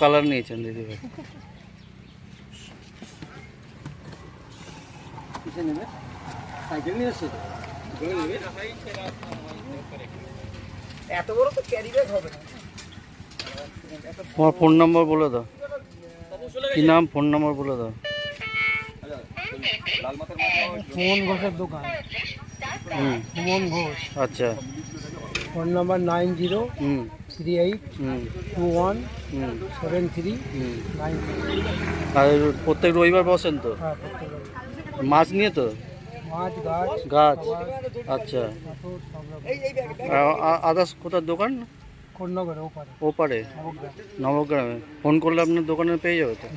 Colour নিয়েছেন দিদি ভাই। সাইকেল নিয়ে এসছে এত বড় তো ক্যারি ব্যাগ হবে না। তোমার ফোন নাম্বার বলে দাও, কি নাম, ফোন নাম্বার বলে দাও। সুমন ঘোষের দোকান। সুমন ঘোষ। আচ্ছা। Phone number 9038217393। আর প্রত্যেক রবিবার বসেন তো? হ্যাঁ, প্রত্যেক রবিবার। মাছ নিয়ে তো? মাছ, গাছ, গাছ। খাবার, আচ্ছা। পাথর, সব রকম। আদার্স কোথার দোকান? কোন্নগরে ওপারে। ওপারে নবগ্রাম। নবগ্রামে। ফোন করলে আপনার দোকানে পেয়ে যাবে তো?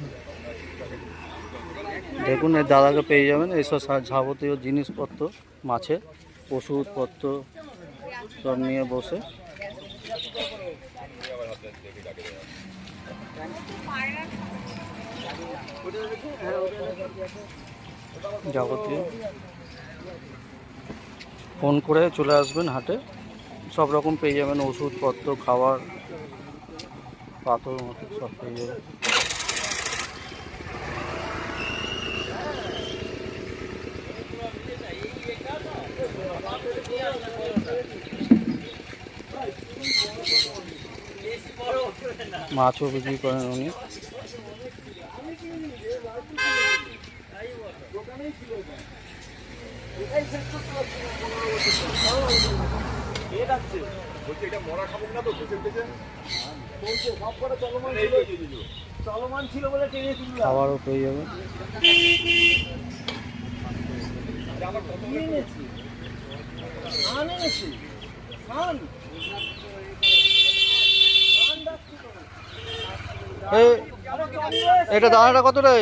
দেখুন এই দাদাকে পেয়ে যাবেন এইসব যাবতীয় জিনিসপত্র, মাছের ওষুধপত্র সব নিয়ে বসে। যাবতীয় ফোন করে চলে আসবেন হাটে, সব রকম পেয়ে যাবেন, ওষুধপত্র, খাবার, পাথর মতো সব পেয়ে যাবেন। মাছও বিক্রি করেন উনি। খাবারও পেয়ে যাবে। এটা দানাটা কত রে?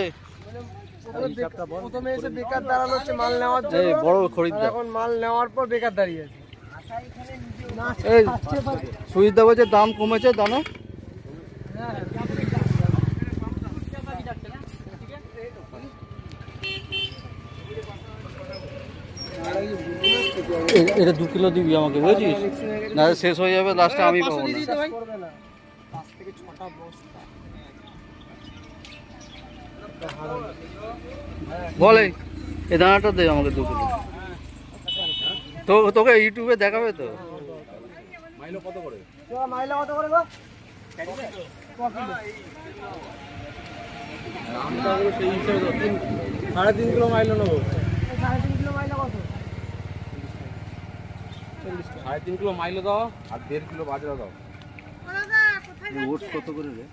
প্রথমে এসে বেকার দাঁড়ানো হচ্ছে মাল নেওয়ার জন্য। বড় খরিদ্দার, এখন মাল নেওয়ার পর বেকার দাঁড়িয়ে আছে। এই সুজিতদা বলছে দাম কমেছে দানা। এটা 2 কিলো দিবি আমাকে, বুঝেছিস? না শেষ হয়ে যাবে, লাস্টে আমি পাবো না। বলে এই দানাটা দে আমাকে 2 কিলো। তো তোকে ইউটিউবে দেখাবে তো। মাইলো কত করে? মাইলো কত করে গো? 3.5 কিলো মাইলো নেবো। 3.5 কিলো মাইলো কত? 3.5 কিলো মাইলো দাও আর 1.5 কিলো বাজরা দাও। ওটস কত করে রে?